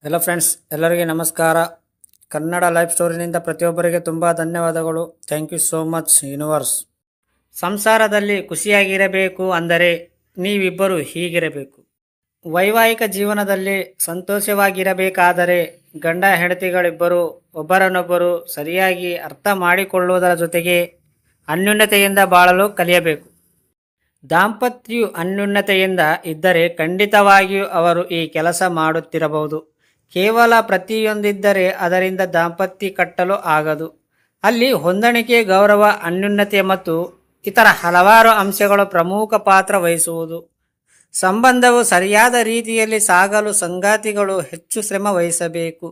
Hello friends, ಎಲ್ಲರಿಗೆ ನಮಸ್ಕಾರ. Kannada life ಸ್ಟೋರಿನಿಂದ ಪ್ರತಿಯೊಬ್ಬರಿಗೆ ತುಂಬ ಧನ್ಯವಾದಗಳು. Thank you so much universe. ಸಂಸಾರದಲ್ಲಿ ಖುಷಿಯಾಗಿರಬೇಕು ಅಂದರೆ ನೀವಿಬ್ಬರು ಹೀಗಿರಬೇಕು. ವೈವಾಹಿಕ ಜೀವನದಲ್ಲಿ ಸಂತೋಷವಾಗಿರಬೇಕಾದರೆ ಗಂಡ ಹೆಂಡತಿಗಳಿಬ್ಬರು ಒಬ್ಬರನ್ನೊಬ್ಬರು ಸರಿಯಾಗಿ ಅರ್ಥ ಮಾಡಿಕೊಳ್ಳುವುದರ ಜೊತೆಗೆ ಅನ್ಯೋನ್ಯತೆಯಿಂದ ಬಾಳಲು ಕಲಿಯಬೇಕು. ದಾಂಪತ್ಯವು ಅನ್ಯೋನ್ಯತೆಯಿಂದ ಇದ್ದರೆ ಖಂಡಿತವಾಗಿಯೂ ಅವರು ಈ ಕೆಲಸ ಮಾಡುತ್ತಿರಬಹುದು. ಕೇವಲ ಪ್ರತಿಯೊಂದಿದ್ದರೆ ಅದರಿಂದ ದಾಂಪತ್ಯ ಕಟ್ಟಲು ಆಗದು. ಅಲ್ಲಿ ಹೊಂದಾಣಿಕೆ, ಗೌರವ, ಅನ್ಯೋನ್ಯತೆ ಮತ್ತು ಇತರ ಹಲವಾರು ಅಂಶಗಳು ಪ್ರಮುಖ ಪಾತ್ರ ವಹಿಸುವುದು. ಸಂಬಂಧವು ಸರಿಯಾದ ರೀತಿಯಲ್ಲಿ ಸಾಗಲು ಸಂಗಾತಿಗಳು ಹೆಚ್ಚು ಶ್ರಮ ವಹಿಸಬೇಕು.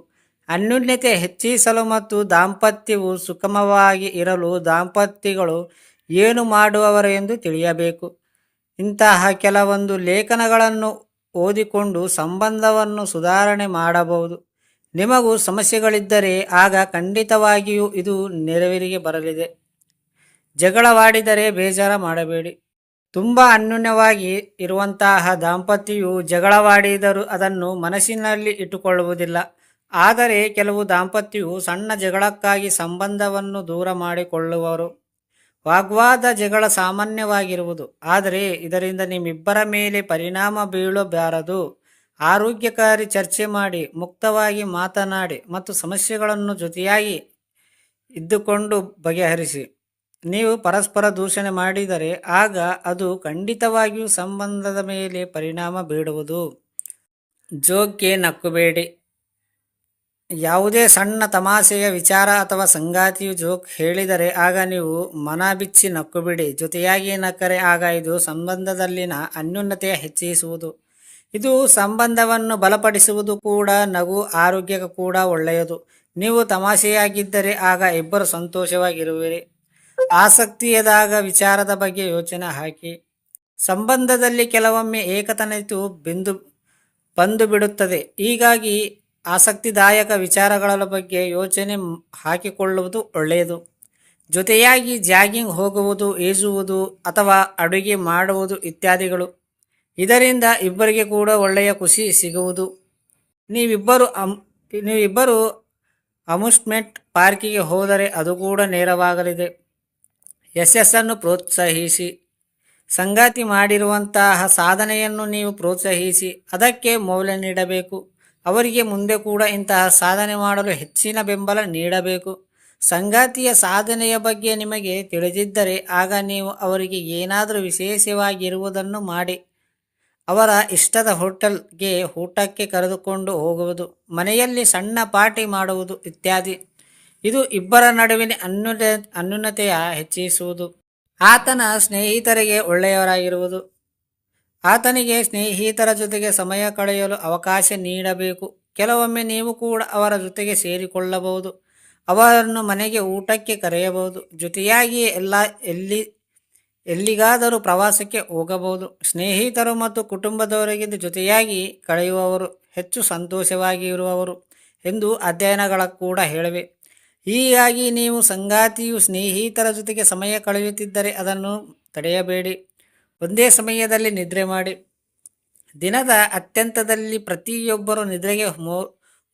ಅನ್ಯೋನ್ಯತೆ ಹೆಚ್ಚಿಸಲು ಮತ್ತು ದಾಂಪತ್ಯವು ಸುಖಮವಾಗಿ ಇರಲು ದಾಂಪತ್ಯಗಳು ಏನು ಮಾಡುವವರು ಎಂದು ತಿಳಿಯಬೇಕು. ಇಂತಹ ಕೆಲವೊಂದು ಲೇಖನಗಳನ್ನು ಓದಿಕೊಂಡು ಸಂಬಂಧವನ್ನು ಸುಧಾರಣೆ ಮಾಡಬಹುದು. ನಿಮಗೂ ಸಮಸ್ಯೆಗಳಿದ್ದರೆ ಆಗ ಖಂಡಿತವಾಗಿಯೂ ಇದು ನೆರವಿಗೆ ಬರಲಿದೆ. ಜಗಳವಾಡಿದರೆ ಬೇಜಾರು ಮಾಡಬೇಡಿ. ತುಂಬ ಅನ್ಯೋನ್ಯವಾಗಿ ಇರುವಂತಹ ದಾಂಪತ್ಯವು ಜಗಳವಾಡಿದರೂ ಅದನ್ನು ಮನಸ್ಸಿನಲ್ಲಿ ಇಟ್ಟುಕೊಳ್ಳುವುದಿಲ್ಲ. ಆದರೆ ಕೆಲವು ದಾಂಪತ್ಯವು ಸಣ್ಣ ಜಗಳಕ್ಕಾಗಿ ಸಂಬಂಧವನ್ನು ದೂರ ಮಾಡಿಕೊಳ್ಳುವರು. ವಾಗ್ವಾದ, ಜಗಳ ಸಾಮಾನ್ಯವಾಗಿರುವುದು, ಆದರೆ ಇದರಿಂದ ನಿಮ್ಮಿಬ್ಬರ ಮೇಲೆ ಪರಿಣಾಮ ಬೀಳಬಾರದು. ಆರೋಗ್ಯಕಾರಿ ಚರ್ಚೆ ಮಾಡಿ, ಮುಕ್ತವಾಗಿ ಮಾತನಾಡಿ ಮತ್ತು ಸಮಸ್ಯೆಗಳನ್ನು ಜೊತೆಯಾಗಿ ಇದ್ದುಕೊಂಡು ಬಗೆಹರಿಸಿ. ನೀವು ಪರಸ್ಪರ ದೂಷಣೆ ಮಾಡಿದರೆ ಆಗ ಅದು ಖಂಡಿತವಾಗಿಯೂ ಸಂಬಂಧದ ಮೇಲೆ ಪರಿಣಾಮ ಬೀಳುವುದು. ಜೋಕ್ಗೆ ನಕ್ಕಬೇಡಿ. ಯಾವುದೇ ಸಣ್ಣ ತಮಾಷೆಯ ವಿಚಾರ ಅಥವಾ ಸಂಗಾತಿಯು ಜೋಕ್ ಹೇಳಿದರೆ ಆಗ ನೀವು ಮನ ಬಿಚ್ಚಿ ನಕ್ಕುಬಿಡಿ. ಜೊತೆಯಾಗಿ ನಕ್ಕರೆ ಆಗ ಇದು ಸಂಬಂಧದಲ್ಲಿನ ಅನ್ಯೋನ್ಯತೆ ಹೆಚ್ಚಿಸುವುದು. ಇದು ಸಂಬಂಧವನ್ನು ಬಲಪಡಿಸುವುದು ಕೂಡ. ನಗು ಆರೋಗ್ಯಕ್ಕೆ ಕೂಡ ಒಳ್ಳೆಯದು. ನೀವು ತಮಾಷೆಯಾಗಿದ್ದರೆ ಆಗ ಇಬ್ಬರು ಸಂತೋಷವಾಗಿರುವಿರಿ. ಆಸಕ್ತಿಯದಾಗ ವಿಚಾರದ ಬಗ್ಗೆ ಯೋಚನೆ ಹಾಕಿ. ಸಂಬಂಧದಲ್ಲಿ ಕೆಲವೊಮ್ಮೆ ಏಕತಾನತೆಯು ಬಂದು ಬಿಡುತ್ತದೆ. ಹೀಗಾಗಿ ಆಸಕ್ತಿದಾಯಕ ವಿಚಾರಗಳ ಬಗ್ಗೆ ಯೋಚನೆ ಹಾಕಿಕೊಳ್ಳುವುದು ಒಳ್ಳೆಯದು. ಜೊತೆಯಾಗಿ ಜಾಗಿಂಗ್ ಹೋಗುವುದು, ಈಜುವುದು ಅಥವಾ ಅಡುಗೆ ಮಾಡುವುದು ಇತ್ಯಾದಿಗಳು. ಇದರಿಂದ ಇಬ್ಬರಿಗೆ ಕೂಡ ಒಳ್ಳೆಯ ಖುಷಿ ಸಿಗುವುದು. ನೀವಿಬ್ಬರು ಅಮ್ಯೂಸ್ಮೆಂಟ್ ಪಾರ್ಕಿಗೆ ಹೋದರೆ ಅದು ಕೂಡ ನೇರವಾಗಲಿದೆ. ಯಶಸ್ಸನ್ನು ಪ್ರೋತ್ಸಾಹಿಸಿ. ಸಂಗಾತಿ ಮಾಡಿರುವಂತಹ ಸಾಧನೆಯನ್ನು ನೀವು ಪ್ರೋತ್ಸಾಹಿಸಿ ಅದಕ್ಕೆ ಮೌಲ್ಯ ನೀಡಬೇಕು. ಅವರಿಗೆ ಮುಂದೆ ಕೂಡ ಇಂತಹ ಸಾಧನೆ ಮಾಡಲು ಹೆಚ್ಚಿನ ಬೆಂಬಲ ನೀಡಬೇಕು. ಸಂಗಾತಿಯ ಸಾಧನೆಯ ಬಗ್ಗೆ ನಿಮಗೆ ತಿಳಿದಿದ್ದರೆ ಆಗ ನೀವು ಅವರಿಗೆ ಏನಾದರೂ ವಿಶೇಷವಾಗಿರುವುದನ್ನು ಮಾಡಿ. ಅವರ ಇಷ್ಟದ ಹೋಟೆಲ್ಗೆ ಊಟಕ್ಕೆ ಕರೆದುಕೊಂಡು ಹೋಗುವುದು, ಮನೆಯಲ್ಲಿ ಸಣ್ಣ ಪಾರ್ಟಿ ಮಾಡುವುದು ಇತ್ಯಾದಿ. ಇದು ಇಬ್ಬರ ನಡುವಿನ ಅನ್ಯೋನ್ಯತೆಯ ಹೆಚ್ಚಿಸುವುದು. ಆತನ ಸ್ನೇಹಿತರಿಗೆ ಒಳ್ಳೆಯವರಾಗಿರುವುದು. ಆತನಿಗೆ ಸ್ನೇಹಿತರ ಜೊತೆಗೆ ಸಮಯ ಕಳೆಯಲು ಅವಕಾಶ ನೀಡಬೇಕು. ಕೆಲವೊಮ್ಮೆ ನೀವು ಕೂಡ ಅವರ ಜೊತೆಗೆ ಸೇರಿಕೊಳ್ಳಬಹುದು. ಅವರನ್ನು ಮನೆಗೆ ಊಟಕ್ಕೆ ಕರೆಯಬಹುದು. ಜೊತೆಯಾಗಿ ಎಲ್ಲಿಗಾದರೂ ಪ್ರವಾಸಕ್ಕೆ ಹೋಗಬಹುದು. ಸ್ನೇಹಿತರು ಮತ್ತು ಕುಟುಂಬದವರಿಗಿಂತ ಜೊತೆಯಾಗಿ ಕಳೆಯುವವರು ಹೆಚ್ಚು ಸಂತೋಷವಾಗಿರುವವರು ಎಂದು ಅಧ್ಯಯನಗಳ ಕೂಡ ಹೇಳಿವೆ. ಹೀಗಾಗಿ ನೀವು ಸಂಗಾತಿಯು ಸ್ನೇಹಿತರ ಜೊತೆಗೆ ಸಮಯ ಕಳೆಯುತ್ತಿದ್ದರೆ ಅದನ್ನು ತಡೆಯಬೇಡಿ. ಒಂದೇ ಸಮಯದಲ್ಲಿ ನಿದ್ರೆ ಮಾಡಿ. ದಿನದ ಅತ್ಯಂತದಲ್ಲಿ ಪ್ರತಿಯೊಬ್ಬರು ನಿದ್ರೆಗೆ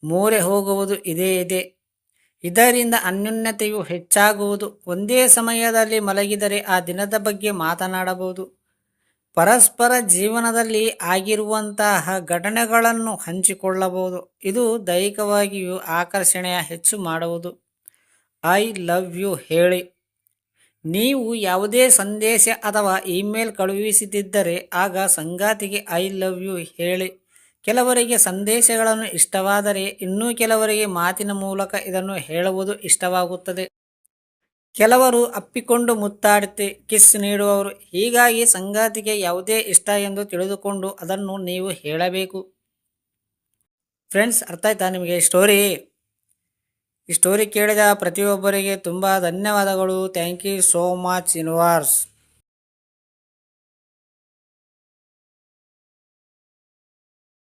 ಮೋರೆ ಹೋಗುವುದು ಇದೇ ಇದೆ. ಇದರಿಂದ ಅನ್ಯೋನ್ಯತೆಯು ಹೆಚ್ಚಾಗುವುದು. ಒಂದೇ ಸಮಯದಲ್ಲಿ ಮಲಗಿದರೆ ಆ ದಿನದ ಬಗ್ಗೆ ಮಾತನಾಡಬಹುದು. ಪರಸ್ಪರ ಜೀವನದಲ್ಲಿ ಆಗಿರುವಂತಹ ಘಟನೆಗಳನ್ನು ಹಂಚಿಕೊಳ್ಳಬಹುದು. ಇದು ದೈಹಿಕವಾಗಿಯೂ ಆಕರ್ಷಣೆಯ ಹೆಚ್ಚು ಮಾಡುವುದು. ಐ ಲವ್ ಯು ಹೇಳಿ. ನೀವು ಯಾವುದೇ ಸಂದೇಶ ಅಥವಾ ಇಮೇಲ್ ಕಳುಹಿಸುತ್ತಿದ್ದರೆ ಆಗ ಸಂಗಾತಿಗೆ ಐ ಲವ್ ಯು ಹೇಳಿ. ಕೆಲವರಿಗೆ ಸಂದೇಶಗಳನ್ನು ಇಷ್ಟವಾದರೆ ಇನ್ನೂ ಕೆಲವರಿಗೆ ಮಾತಿನ ಮೂಲಕ ಇದನ್ನು ಹೇಳುವುದು ಇಷ್ಟವಾಗುತ್ತದೆ. ಕೆಲವರು ಅಪ್ಪಿಕೊಂಡು ಮುತ್ತಾಡುತ್ತೆ ಕಿಸ್ ನೀಡುವವರು. ಹೀಗಾಗಿ ಸಂಗಾತಿಗೆ ಯಾವುದೇ ಇಷ್ಟ ಎಂದು ತಿಳಿದುಕೊಂಡು ಅದನ್ನು ನೀವು ಹೇಳಬೇಕು. ಫ್ರೆಂಡ್ಸ್, ಅರ್ಥ ಆಯ್ತಾ ನಿಮಗೆ ಈ ಸ್ಟೋರಿ ಕೇಳಿದ ಪ್ರತಿಯೊಬ್ಬರಿಗೆ ತುಂಬ ಧನ್ಯವಾದಗಳು. Thank you so much universe.